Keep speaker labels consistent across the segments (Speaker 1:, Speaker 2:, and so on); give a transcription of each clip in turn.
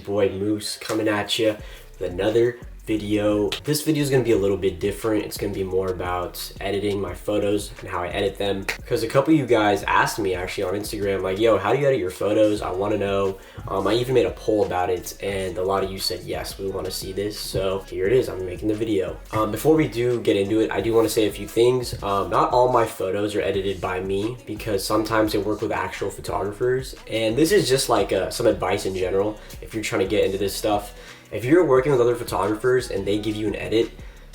Speaker 1: boy Moose coming at you with another video. This video is going to be a little bit different. It's going to be more about editing my photos and how I edit them, because a couple of you guys asked me actually on Instagram, like, yo, how do you edit your photos? I want to know. I even made a poll about it and a lot of you said yes, we want to see this, so here it is. I'm making the video. Before we do get into it, I do want to say a few things. Not all my photos are edited by me, because sometimes I work with actual photographers, and this is just like some advice in general if you're trying to get into this stuff. If you're working with other photographers and they give you an edit,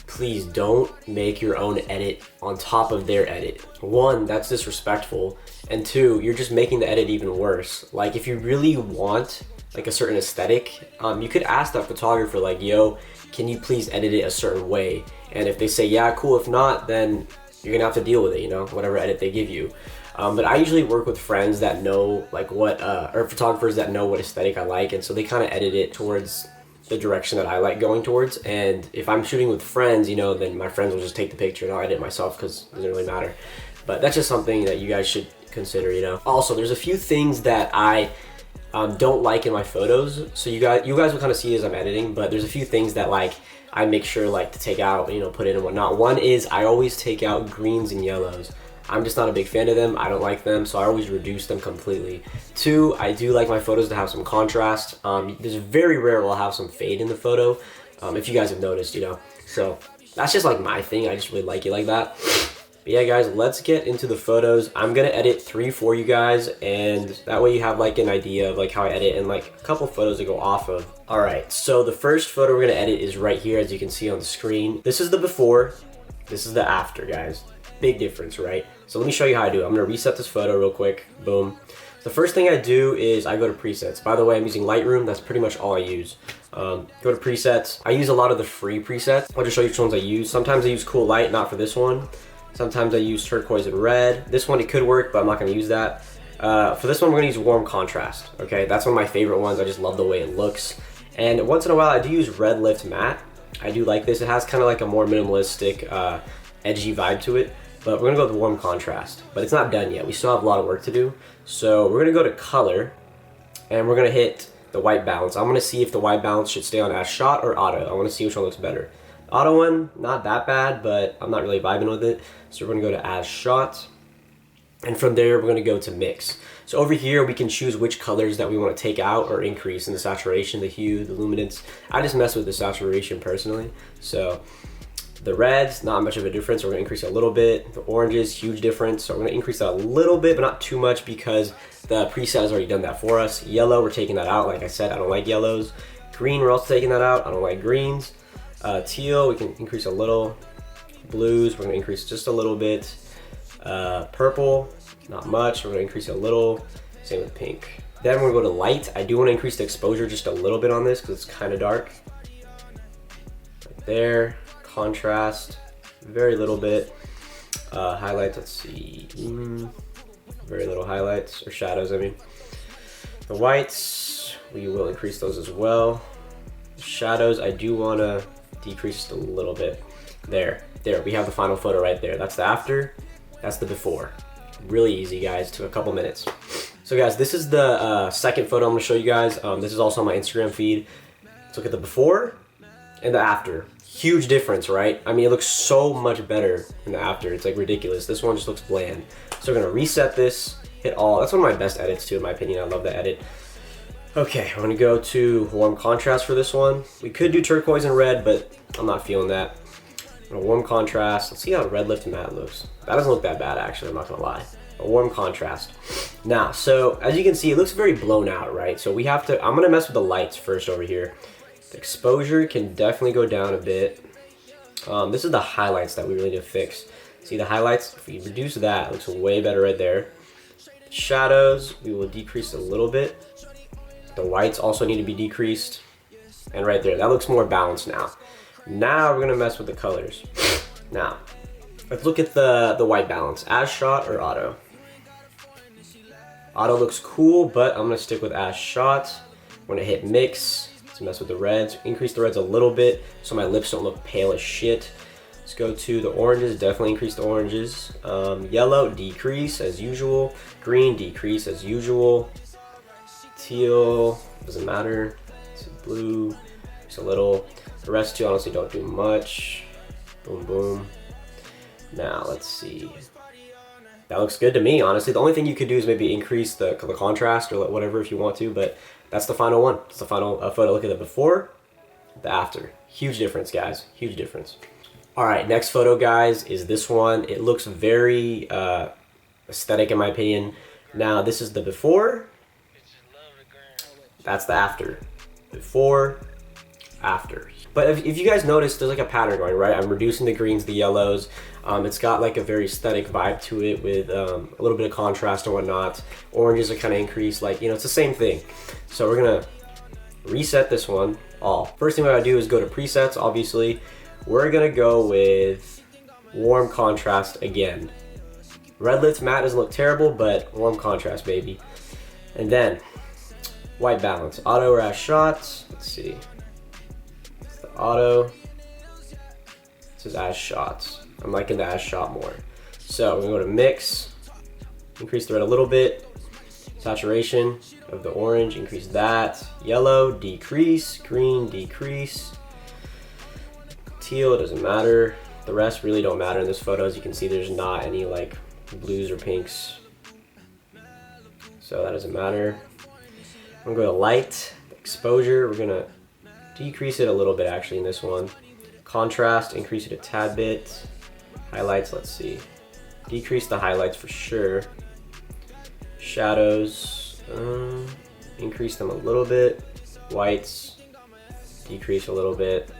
Speaker 1: please don't make your own edit on top of their edit. One, that's disrespectful, and two, you're just making the edit even worse. Like, if you really want like a certain aesthetic, you could ask that photographer, like, yo, can you please edit it a certain way? And if they say yeah, cool, if not, then you're gonna have to deal with it, you know, whatever edit they give you. But I usually work with friends that know like what, or photographers that know what aesthetic I like, and so they kind of edit it towards the direction that I like going towards. And if I'm shooting with friends, you know, then my friends will just take the picture and I'll edit it myself, because it doesn't really matter. But that's just something that you guys should consider, you know. Also, there's a few things that I don't like in my photos, so you guys will kind of see as I'm editing, but there's a few things that like I make sure like to take out, you know, put in and whatnot. One is I always take out greens and yellows. I'm just not a big fan of them. I don't like them, so I always reduce them completely. Two, I do like my photos to have some contrast. There's very rare I'll have some fade in the photo, if you guys have noticed, you know. So that's just like my thing. I just really like it like that. But yeah, guys, let's get into the photos. I'm gonna edit 3 for you guys, and that way you have like an idea of like how I edit and like a couple photos to go off of. All right, so the first photo we're gonna edit is right here, as you can see on the screen. This is the before, this is the after, guys. Big difference, right? So let me show you how I do it. I'm gonna reset this photo real quick. Boom. The first thing I do is I go to presets. By the way, I'm using Lightroom. That's pretty much all I use. Go to presets. I use a lot of the free presets. I'll just show you which ones I use. Sometimes I use cool light, not for this one. Sometimes I use turquoise and red. This one, it could work, but I'm not gonna use that. For this one, we're gonna use warm contrast. Okay, that's one of my favorite ones. I just love the way it looks. And once in a while, I do use red lift matte. I do like this. It has kind of like a more minimalistic, edgy vibe to it. But we're gonna go with warm contrast, but it's not done yet. We still have a lot of work to do. So we're gonna go to color, and we're gonna hit the white balance. I'm gonna see if the white balance should stay on as shot or auto. I wanna see which one looks better. The auto one, not that bad, but I'm not really vibing with it. So we're gonna go to as shot, and from there we're gonna go to mix. So over here we can choose which colors that we wanna take out or increase in the saturation, the hue, the luminance. I just mess with the saturation personally. So the reds, not much of a difference. We're gonna increase it a little bit. The oranges, huge difference. So we're gonna increase that a little bit, but not too much, because the preset has already done that for us. Yellow, we're taking that out. Like I said, I don't like yellows. Green, we're also taking that out. I don't like greens. Teal, we can increase a little. Blues, we're gonna increase just a little bit. Purple, not much. We're gonna increase it a little. Same with pink. Then we're gonna go to light. I do wanna increase the exposure just a little bit on this, because it's kind of dark. Right there. Contrast, very little bit. Highlights, let's see, very little highlights, or shadows, I mean. The whites, we will increase those as well. Shadows, I do want to decrease just a little bit. There, we have the final photo right there. That's the after, that's the before. Really easy, guys, took a couple minutes. So guys, this is the second photo I'm going to show you guys. This is also on my Instagram feed. Let's look at the before and the after. Huge difference, right? I mean, it looks so much better in the after. It's like ridiculous. This one just looks bland. So we're gonna reset this, hit all. That's one of my best edits too, in my opinion. I love that edit. Okay, I'm gonna go to warm contrast for this one. We could do turquoise and red, but I'm not feeling that. I'm gonna warm contrast. Let's see how red lift matte looks. That doesn't look that bad, actually, I'm not gonna lie. A warm contrast. Now, so as you can see, it looks very blown out, right? So we have to, I'm gonna mess with the lights first over here. The exposure can definitely go down a bit. This is the highlights that we really need to fix. See the highlights? If we reduce that, it looks way better right there. Shadows, we will decrease a little bit. The whites also need to be decreased. And right there, that looks more balanced now. Now we're gonna mess with the colors. Now, let's look at the white balance. As shot or auto? Auto looks cool, but I'm gonna stick with as shot. I'm gonna hit mix. Let's mess with the reds. Increase the reds a little bit so my lips don't look pale as shit. Let's go to the oranges. Definitely increase the oranges. Yellow, decrease as usual. Green, decrease as usual. Teal, doesn't matter. blue, just a little. The rest two honestly don't do much. Boom, boom. Now let's see. That looks good to me, honestly. The only thing you could do is maybe increase the contrast or whatever if you want to, but that's the final one. It's the final photo. Look at the before, the after. Huge difference, guys. Huge difference. All right, next photo, guys, is this one. It looks very aesthetic in my opinion. Now, this is the before. That's the after. Before, after. But if you guys notice, there's like a pattern going, right? I'm reducing the greens, the yellows. It's got like a very aesthetic vibe to it with a little bit of contrast and whatnot. Oranges are kind of increased, like, you know, it's the same thing. So we're gonna reset this one all. First thing we're gonna do is go to presets, obviously. We're gonna go with warm contrast again. Red lift matte doesn't look terrible, but warm contrast, baby. And then white balance, auto or as shots. Let's see. It's the auto. This is as shots. I'm liking the as shot more. So we're gonna go to mix, increase the red a little bit, saturation of the orange, increase that, yellow, decrease, green, decrease, teal, doesn't matter. The rest really don't matter in this photo. As you can see, there's not any like blues or pinks, so that doesn't matter. I'm gonna go to light, exposure, we're gonna decrease it a little bit actually in this one. Contrast, increase it a tad bit. Highlights, let's see. Decrease the highlights for sure. Shadows, increase them a little bit. Whites, decrease a little bit.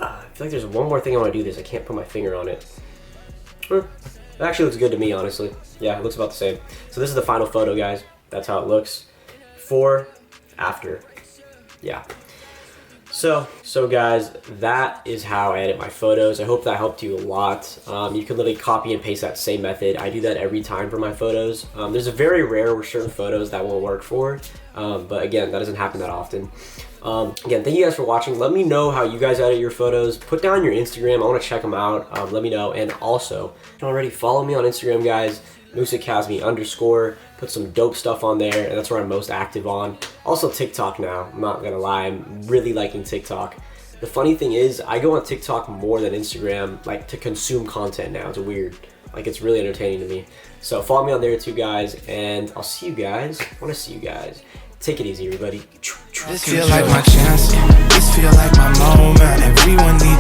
Speaker 1: I feel like there's one more thing I want to do this. I can't put my finger on it. It actually looks good to me, honestly. Yeah, it looks about the same. So this is the final photo, guys. That's how it looks. Before, after. Yeah. So guys, that is how I edit my photos. I hope that helped you a lot. You can literally copy and paste that same method. I do that every time for my photos. There's a very rare or certain photos that won't work for, but again, that doesn't happen that often. Again, thank you guys for watching. Let me know how you guys edit your photos. Put down your Instagram. I want to check them out. Let me know. And also, if you already follow me on Instagram, guys, MusicAcademy_. Put some dope stuff on there, and that's where I'm most active on. Also TikTok now, I'm not gonna lie, I'm really liking TikTok. The funny thing is, I go on TikTok more than Instagram, like to consume content now. It's weird, like it's really entertaining to me. So follow me on there too, guys, and I'll see you guys. I wanna see you guys. Take it easy, everybody.
Speaker 2: This feel like my chance, this feel like my moment. Everyone needs